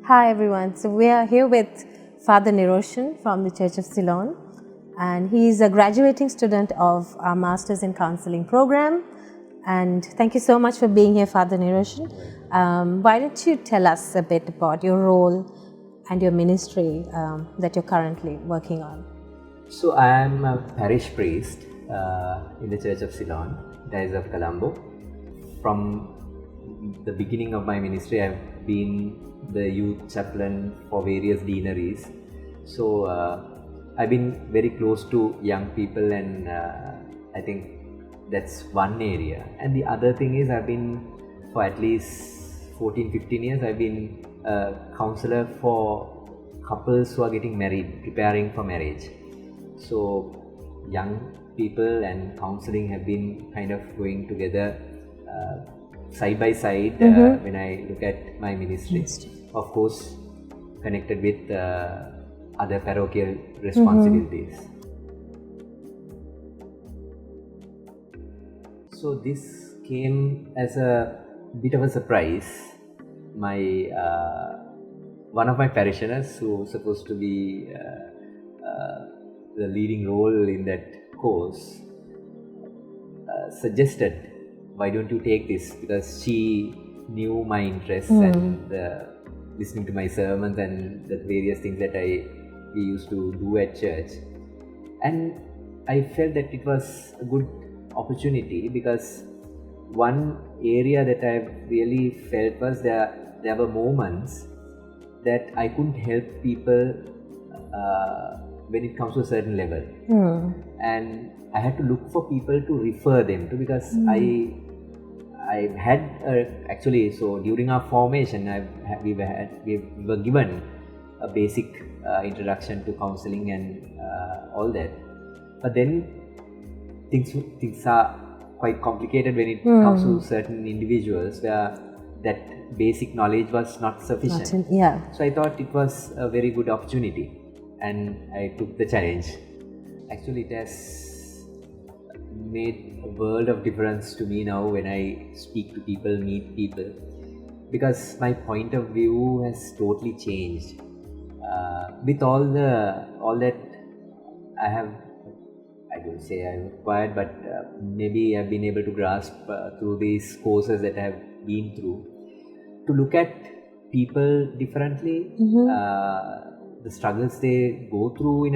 Hi everyone. So we are here with Father Niroshan from the Church of Ceylon, and he is a graduating student of our Masters in Counseling program. And thank you so much for being here, Father Niroshan. Why don't you tell us a bit about your role and your ministry that you're currently working on? So I am a parish priest in the Church of Ceylon, Diocese of Colombo. From the beginning of my ministry, I've been the youth chaplain for various deaneries. So I've been very close to young people, and I think that's one area. And the other thing is, I've been for at least 14-15 years, I've been a counselor for couples who are getting married, preparing for marriage. So young people and counseling have been kind of going together side by side when I look at my ministry. Of course, connected with other parochial responsibilities. So this came as a bit of a surprise. My one of my parishioners, who was supposed to be the leading role in that course, suggested, why don't you take this, because she knew my interests and listening to my sermons and the various things that we used to do at church. And I felt that it was a good opportunity, because one area that I really felt was there were moments that I couldn't help people when it comes to a certain level, and I had to look for people to refer them to, because I had actually, so during our formation we were given a basic introduction to counseling and all that, but then things are quite complicated when it comes to certain individuals where that basic knowledge was not sufficient. So I thought it was a very good opportunity, and I took the challenge. Actually, it has made a world of difference to me now when I speak to people, meet people, because my point of view has totally changed. With all that I don't say I've acquired, but maybe I've been able to grasp through these courses that I have been through, to look at people differently, the struggles they go through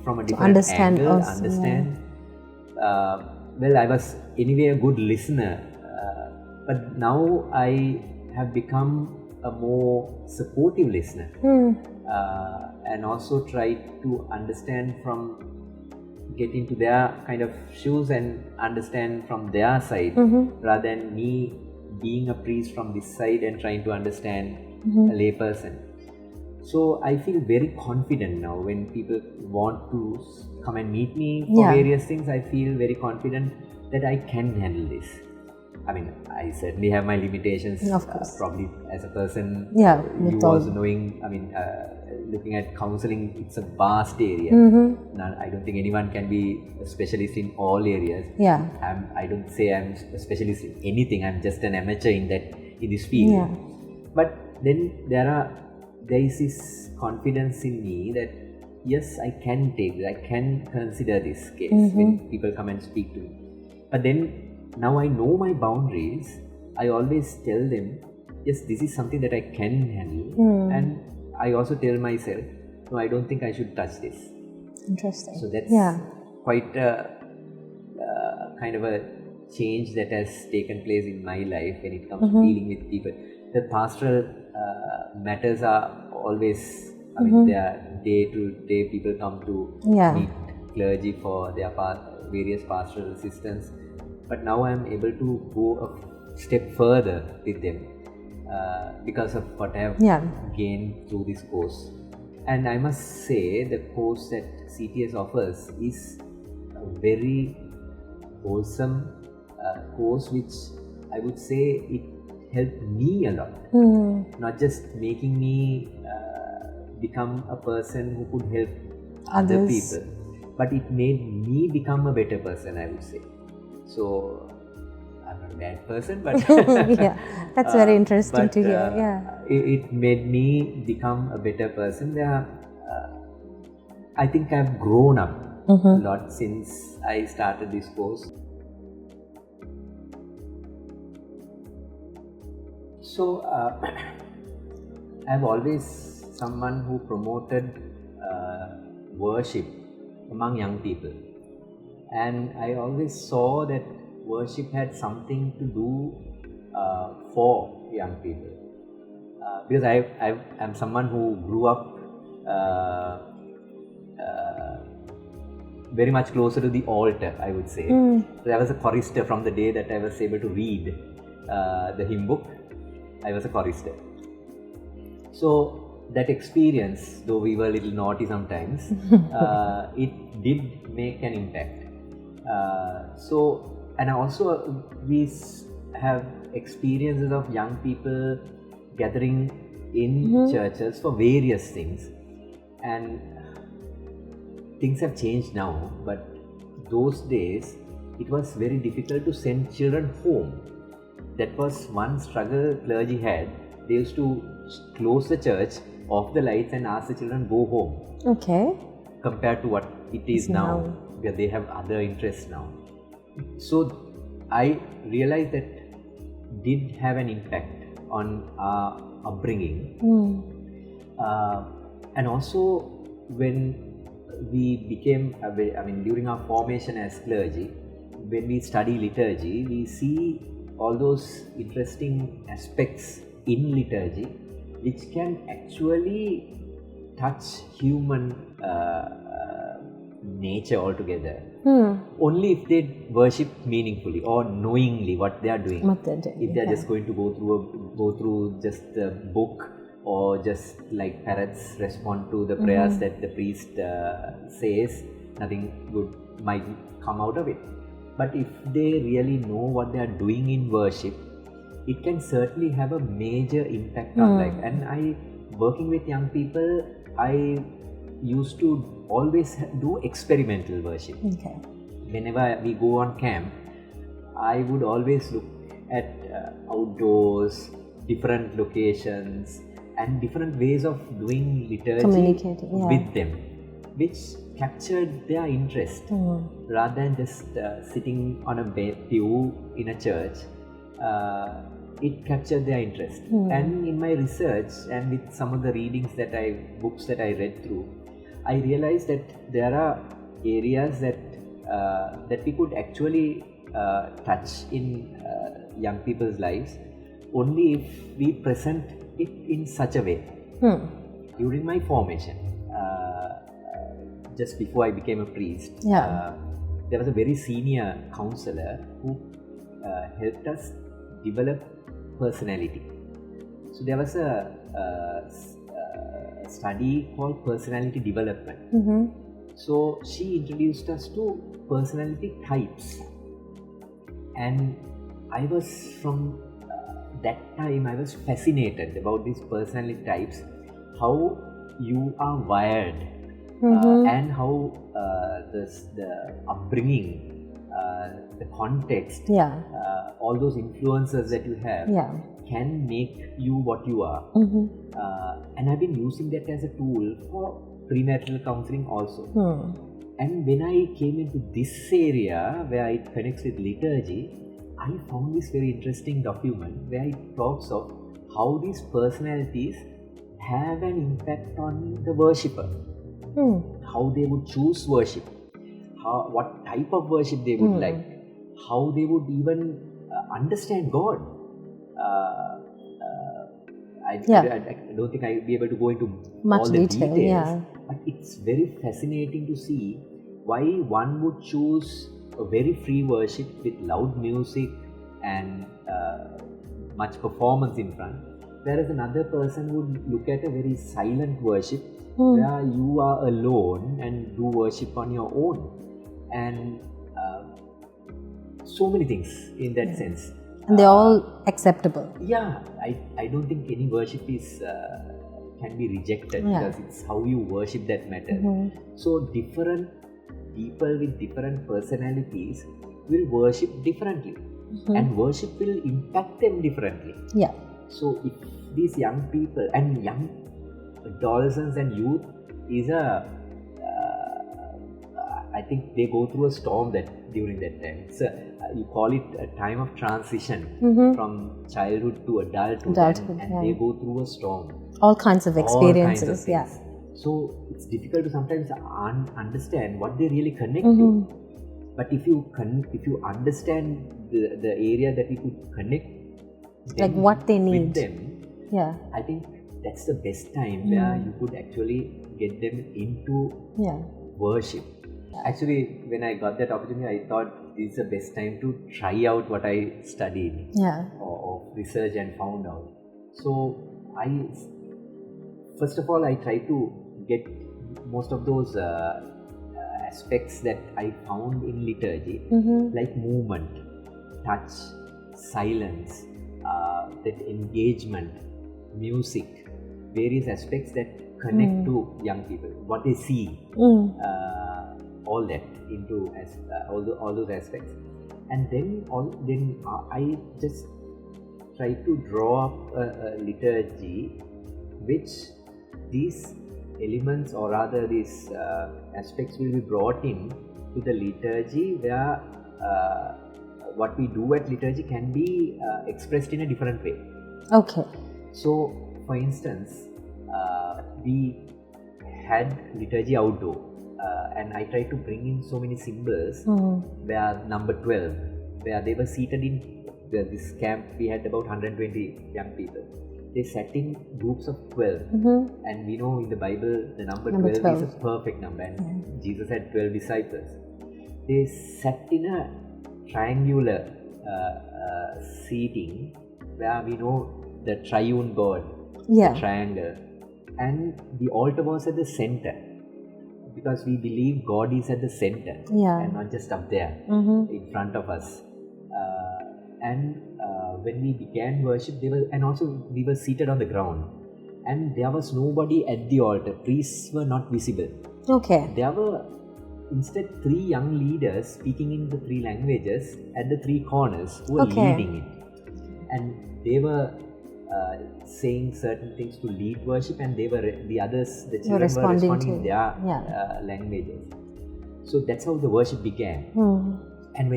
from a different angle, understand. Well, I was anyway a good listener, but now I have become a more supportive listener, and also try to understand get into their kind of shoes and understand from their side, rather than me being a priest from this side and trying to understand a lay person. So I feel very confident now when people want to come and meet me for various things. I feel very confident that I can handle this. I mean, I certainly have my limitations, probably as a person. You also knowing, I mean, looking at counseling, it's a vast area. Now, I don't think anyone can be a specialist in all areas. I don't say I'm a specialist in anything. I'm just an amateur in this field. But then there is this confidence in me that yes, I can take this, I can consider this case when people come and speak to me. But then now I know my boundaries. I always tell them, yes, this is something that I can handle, and I also tell myself, no, I don't think I should touch this. Interesting. So that's quite a kind of a change that has taken place in my life when it comes to dealing with people. The pastoral matters are always, I mean, they are day to day. People come to meet clergy for their various pastoral assistance. But now I am able to go a step further with them because of what I have gained through this course. And I must say, the course that CTS offers is a very wholesome course, which I would say it helped me a lot. Not just making me become a person who could help other people, but it made me become a better person, I would say. So I'm not a bad person, but that's very interesting to hear. it made me become a better person. I think I've grown up a lot since I started this course. So I've always someone who promoted worship among young people, and I always saw that worship had something to do for young people, because I'm someone who grew up very much closer to the altar, I would say. So I was a chorister from the day that I was able to read the hymn book. I was a chorister. So that experience, though we were a little naughty sometimes, it did make an impact. And also we have experiences of young people gathering in churches for various things, and things have changed now, but those days it was very difficult to send children home. That was one struggle clergy had. They used to close the church, off the lights, and ask the children go home. Okay. Compared to what it is now, where they have other interests now. So I realized that did have an impact on our upbringing. And also when we became, during our formation as clergy, when we study liturgy, we see all those interesting aspects in liturgy which can actually touch human nature altogether. Only if they worship meaningfully or knowingly what they are doing. If they are just going to go through just a book, or just like parrots respond to the prayers that the priest says, nothing good might come out of it. But if they really know what they are doing in worship, it can certainly have a major impact on life. And working with young people, I used to always do experimental worship. Okay. Whenever we go on camp, I would always look at outdoors, different locations, and different ways of doing liturgy, communicating with them, which captured their interest rather than just sitting on a pew in a church. It captured their interest. And in my research and with some of the books that I read through, I realized that there are areas that we could actually touch in young people's lives only if we present it in such a way. During my formation, just before I became a priest, there was a very senior counselor who helped us develop personality. So there was a study called personality development. So she introduced us to personality types, and I was from that time I was fascinated about these personality types, how you are wired, and how the upbringing, the context, all those influences that you have can make you what you are. And I've been using that as a tool for premarital counseling also. And when I came into this area where it connects with liturgy, I found this very interesting document where it talks of how these personalities have an impact on the worshipper, how they would choose worship, what type of worship they would like, how they would even understand God. I don't think I'll be able to go into much all the details, but it's very fascinating to see why one would choose a very free worship with loud music and much performance in front, whereas another person would look at a very silent worship where you are alone and do worship on your own, and so many things in that sense. And they're all acceptable. Yeah, I don't think any worship is can be rejected, because it's how you worship that matters. So different people with different personalities will worship differently, and worship will impact them differently. So if these young people and young adolescents and youth is I think they go through a storm during that time. It's you call it a time of transition from childhood to adulthood, and they go through a storm. All kinds of experiences, all kinds of yeah. So it's difficult to sometimes understand what they really connect to. But if you understand the area that we could connect, like what they need with them, yeah, I think that's the best time where you could actually get them into worship. Actually, when I got that opportunity, I thought this is the best time to try out what I studied or research and found out. So first of all, I tried to get most of those aspects that I found in liturgy, like movement, touch, silence, that engagement, music, various aspects that connect to young people, what they see, all that into all those aspects, and then I just try to draw up a liturgy which these elements, or rather these aspects, will be brought in to the liturgy, where what we do at liturgy can be expressed in a different way. Okay. So, for instance, we had liturgy outdoor, and I tried to bring in so many symbols, where number 12, where they were seated in this camp. We had about 120 young people. They sat in groups of 12, and we know in the Bible the number 12 is a perfect number, and Jesus had 12 disciples. They sat in a triangular seating, where we know the triune God, the triangle, and the altar was at the center, because we believe God is at the center and not just up there in front of us. And when we began worship, we were seated on the ground, and there was nobody at the altar. Priests were not visible. Okay. There were instead 3 young leaders speaking in the 3 languages at the 3 corners, who were leading it, and they were saying certain things to lead worship, and the children were responding in their languages. So that's how the worship began. And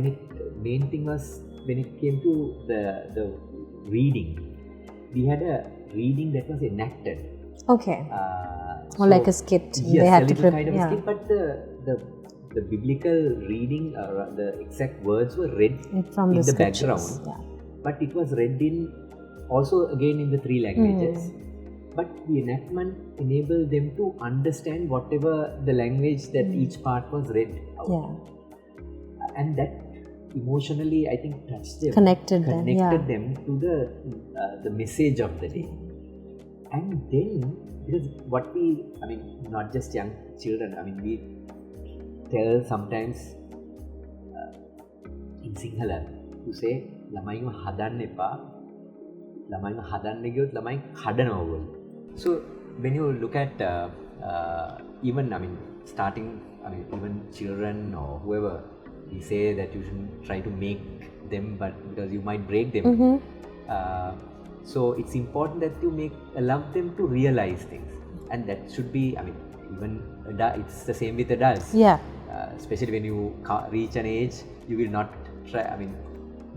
main thing was, when it came to the reading, we had a reading that was enacted. Okay. Or like a skit. Yes, they had a little kind of a skit, but the biblical reading, the exact words were read from in the scriptures. background. But it was read also again in the 3 languages. But the enactment enabled them to understand whatever the language that each part was read out. And that emotionally, I think, touched them, connected them to the message of the day. And then, because not just young children, we tell sometimes in Sinhala to say, ළමයින්ව හදන්න එපා, ළමයින්ව හදන්න ගියොත් ළමයි කඩනවා වගේ. So when you look at even even children or whoever, we say that you shouldn't try to make them, but because you might break them. So it's important that you allow them to realize things, and that should be, even it's the same with adults. Especially when you reach an age, you will not try,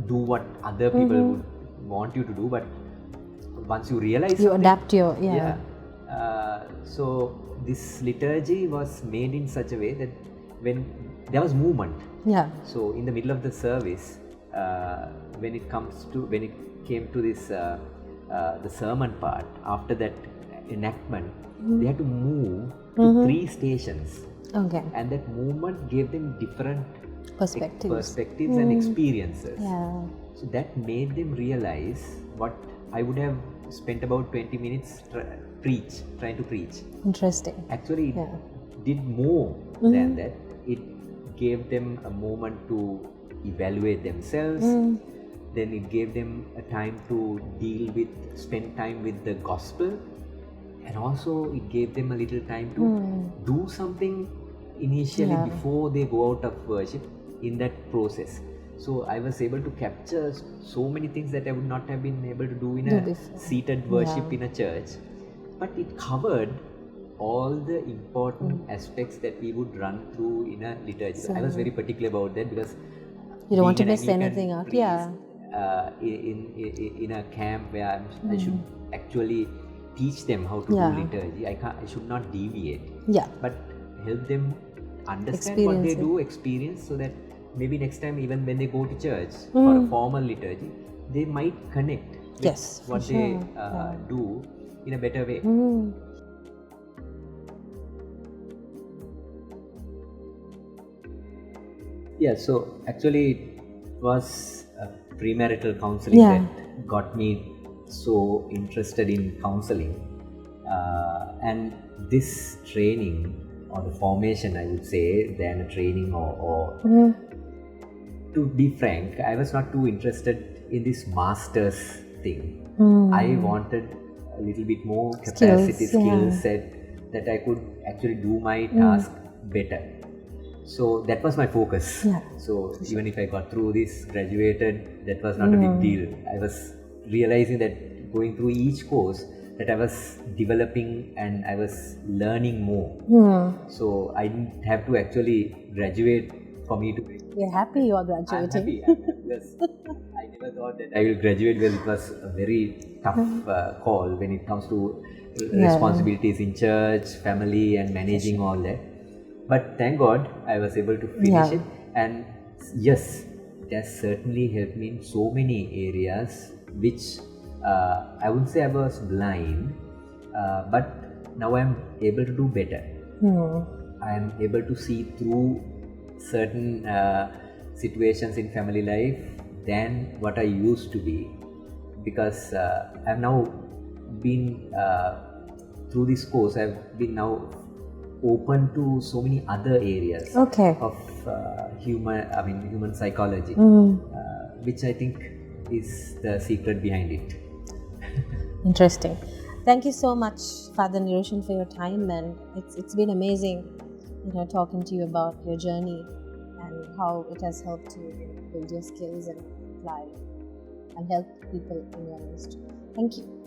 do what other people would want you to do, but once you realize, you adapt your so this liturgy was made in such a way that when there was movement, so in the middle of the service, when it came to this the sermon part, after that enactment, they had to move to 3 stations, and that movement gave them different perspectives and experiences. So that made them realize what I would have spent about 20 minutes trying to preach. Interesting. Actually, it did more than that. It gave them a moment to evaluate themselves. Then it gave them a time to spend time with the gospel, and also it gave them a little time to do something initially before they go out of worship in that process. So I was able to capture so many things that I would not have been able to do in Do a before. seated worship Yeah. in a church. But it covered all the important aspects that we would run through in a liturgy. I was very particular about that because You don't want to being an miss Anglican anything out. priest, Yeah. in a camp where I should actually teach them how to do Yeah. liturgy. I should not deviate, Yeah. but help them understand what they Experience it. do, experience, so that maybe next time, even when they go to church for a formal liturgy, they might connect with Yes, for what they sure. do in a better way. Yeah, so actually it was premarital counseling that got me so interested in counseling. And this training, or the formation, I would say, than a training, or to be frank, I was not too interested in this master's thing. I wanted a little bit more capacity, skill set, that I could actually do my task better. So that was my focus. So even if I got through this, graduated, that was not a big deal. I was realizing that going through each course, that I was developing and I was learning more. So I didn't have to actually graduate for me to. You're happy you are I'm graduating. happy. Because I never thought that I will graduate. Well, it was a very tough call when it comes to responsibilities in church, family, and managing all that. But thank God I was able to finish it. And yes, it has certainly helped me in so many areas, which I wouldn't say I was blind, but now I'm able to do better. I am able to see through certain situations in family life than what I used to be, because I've now been through this course, I've been now open to so many other areas of human psychology, which I think is the secret behind it. Interesting. Thank you so much, Father Niroshan, for your time, and it's been amazing, talking to you about your journey and how it has helped you build your skills and apply and help people in your ministry. Thank you.